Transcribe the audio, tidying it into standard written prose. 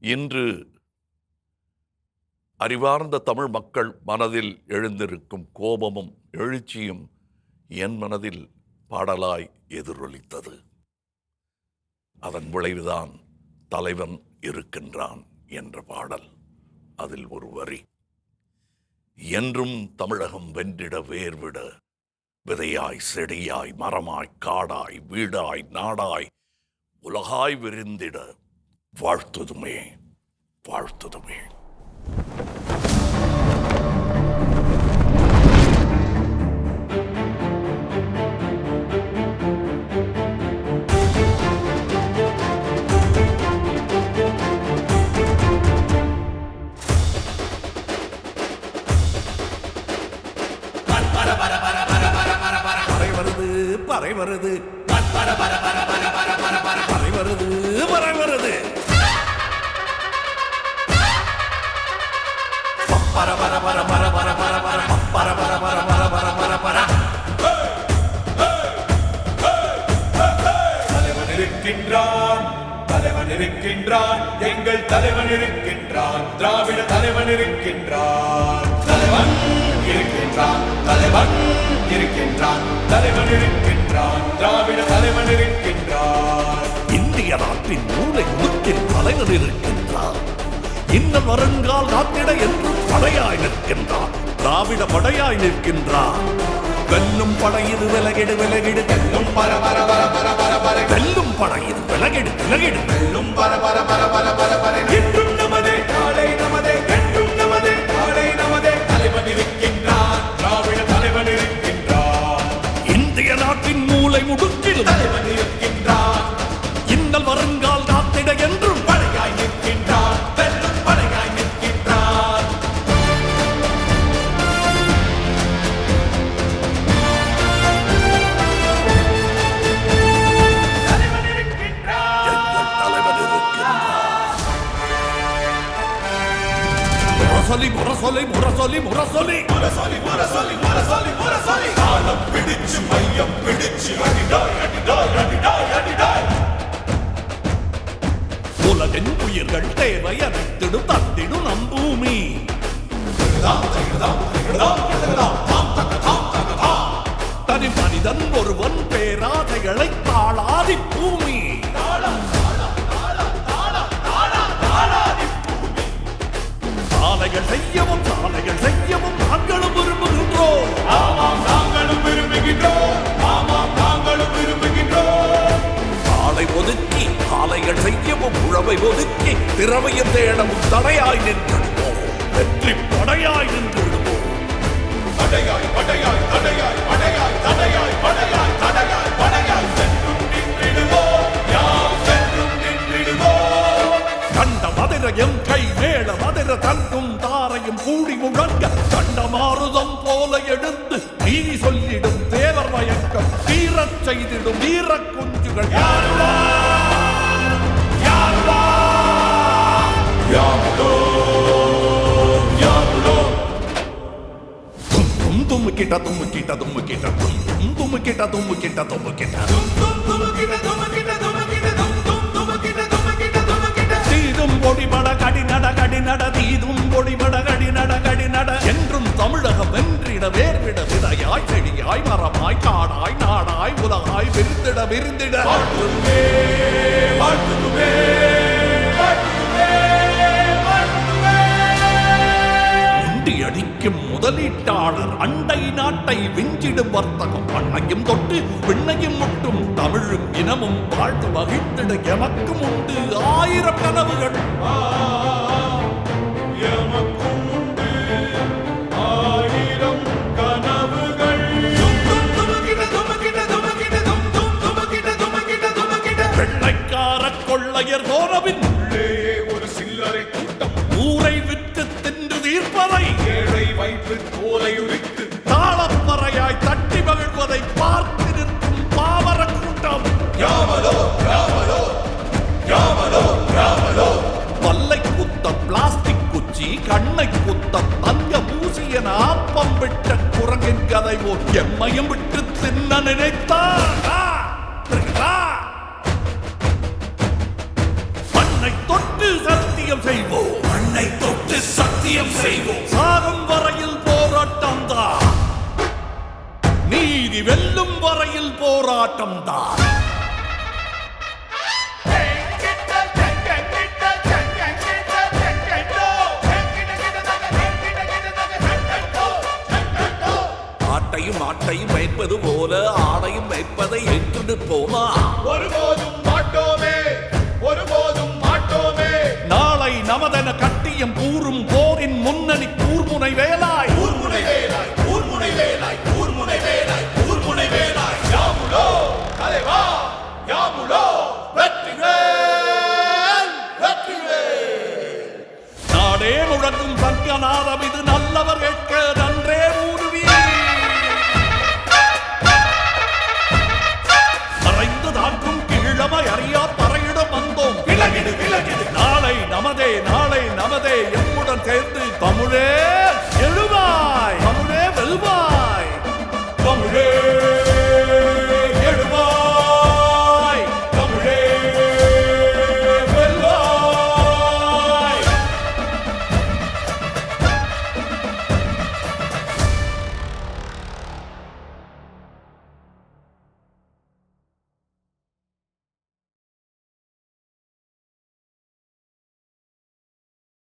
இன்று அறிவார்ந்த தமிழ் மக்கள் மனதில் எழுந்திருக்கும் கோபமும் எழுச்சியும் என் மனதில் பாடலாய் எதிரொலித்தது. அதன் விளைவுதான் தலைவன் இருக்கின்றான் என்ற பாடல். அதில் ஒரு வரி, என்றும் தமிழகம் வென்றிட வேர்விட விதையாய் செடியாய் மரமாய் காடாய் வீடாய் நாடாய் உலகாய் விரிந்திட வாழ்த்துதுமே வாழ்த்துதுமே. பறை வருது பறை வருது பறை வருது பர பர பர பர பர பர பர பர பர பர பர பர பர பர. தலைவன் இருக்கின்றான், தலைவன் இருக்கின்றான், எங்கள் தலைவன் இருக்கின்றான், திராவிட தலைவன் இருக்கின்றான், தலைவன் இருக்கின்றான், தலைவன் இருக்கின்றான், தலைவன் இருக்கின்றான், திராவிட தலைவன் இருக்கின்றான். இந்திய நாட்டின் மூளை முக்கில் தலைவன் இருக்கின்றான். இன்னும் வருங்கால் காத்திட என்றும் படையாய் நிற்கின்றான், திராவிட படையாய் நிற்கின்றான். வெல்லும் படையிரு விலகிடு விலகிடு வெல்லும் பர பர பர பர பர பர வெல்லும் படையிரு விலகிடு விலகிடு வெல்லும் பர பர பர பர பர பர. என்றும் நமதே நாளை நமதே, என்றும் நமதே நாளை நமதே, தலைவன் இருக்கின்றான், திராவிட தலைவன் இருக்கின்றான். இந்திய நாட்டின் மூளை முடுக்கில் தலைவன் இருக்கின்றான். இன்னல் வருங்கால் காத்திட என்றும் படையாய் நிற்கின்றான், வெல்லும் படையாய் நிற்கின்றான். தலைவன் இருக்கின்றான், எங்கள் தலைவன் இருக்கின்றான். முரசொலி முரசொலி முரசொலி முரசொலி முரசொலி முரசொலி முரசொலி முரசொலி. காலம் பிடிச்சு மையம் பிடிச்சு அடிடாய் அடிடாய் அடிடாய் அடிடாய். உலகின் உயிர்கள் தேவை அனைத்திடும் தந்திடும் நம் பூமி. தனி மனிதன் ஒருவன் பேராதைகளை தாளாதி பூமி. சாலைகள் செய்யவும் சாலைகள் செய்யவும் நாங்களும் விரும்புகின்றோம். ஆமாம் நாங்களும் விரும்புகின்றோம், ஆமாம் நாங்களும் விரும்புகின்றோம். சாலை ஒதுக்கி சாலைகள் செய்யவும் உழவை ஒதுக்கி திறமையை தேடவும் தடையாய் நின்றுடுவோம், வெற்றி படையாய் நின்றுடுவோம். தடையாய் படையாய் தடையாய் படையாய் தடையாய் படையாய் தடையாய் படையாய் சென்றும் நின்றிடுவோம், யாம் சென்றும் நின்றிடுவோம். கண்ட மதுரையும் கை மேல மதுர தங்கும் தாரையும் கூடி முழங்க கண்ட மாறுதம் போல எடுத்து நீதி சொல்லிடும் தேவர் மயக்கம் தீரச் செய்திடும் வீர குஞ்சுகள். யாருவா யாருவா யாருடோ யாருடோ. தும் தும் கிட்ட தும் கிட்ட தும் கிட்ட தும் தும் கிட்ட தும் கிட்ட தும் கிட்ட தும் தும் தும் கிட்ட தும் கிட்ட தும் கிட்ட தும் தும் தும் கிட்ட தும் கிட்ட தும் கிட்ட. தீதும் பொடிபட கடிநட கடிநட தீதும் பொடிபட கடிநட கடிநட. என்றும் தமிழகம் வென்றிட வேர்விட விதையாய் செடியாய் மரமாய் காடாய் நாடாய் உலகாய் விரிந்திட விரிந்திட. வாழ்த்துமே வாழ்த்துமே வாழ்த்துமே வாழ்த்துமே. அடிக்கும் முதலீட்டாளர் அண்டை நாட்டை விஞ்சிடும் வர்த்தகம் மண்ணையும் தொட்டு விண்ணையும் முட்டும் தமிழும் இனமும் வாழ்த்து வகித்திட எமக்கும் உண்டு ஆயிரம் கனவுகள். எமக்கும் உண்டு ஆயிரம் கனவுகள். வெள்ளைக்கார கொள்ளையர் போனபின் ஒரு சில்லறை கூட்டம் ஊரை விட்டு தின்று தீர்ப்பதை ஏழை வைப்பு தோலை உரித்து தாளப்பறையாய் தட்டி மகிழ்வதை பார்த்து நிற்கும் பாவர கூட்டம். யாமலோ யாமலோ யாமலோ யாமலோ. பல்லை குத்த பிளாஸ்டிக் குச்சி கண்ணை குத்த தங்க பூசிய ஆப்பம் விட்ட குரங்கின் கதை போல் எம்மையும் விட்டு தின்ன நினைத்தார். மண்ணை தொட்டு சத்திய சத்தியம் செய்வோம், மண்ணை தொட்டு சத்தியம் செய்வோம். சாகும் வரையில் போராட்டம் தான், நீதி வெல்லும் வரையில் போராட்டம் தான். ஆட்டையும் ஆட்டையும் மேய்ப்பது போல ஆடையும் மேய்ப்பதை ஏற்று போமா. ஒருபோதும் மாட்டோமே, ஒருபோதும் மாட்டோமே. நாளை நமதென கட்டியம் கூறும் போரின் முன்னணி கூர்முனை வேலாய், கூர்முனை வேலாய், கூர்முனை வேலாய், கூர்முனை வேலாய், கூர்முனை வேலாய். யாமுலோ தலைவா, யாமுலோ வெற்றிவேல், வெற்றிவேல். நாடே முழங்கும் சங்கநாதம் இது நல்லவர் கேட்க நன்றே ஊருவி. மறைந்து தாக்கும் கீழமை அறியா பறையிடம் வந்தோம். விலகிடு, விலகிடு. நாளை நமதே, நாளை நமதே, எம்முடன் சேர்ந்து தமிழே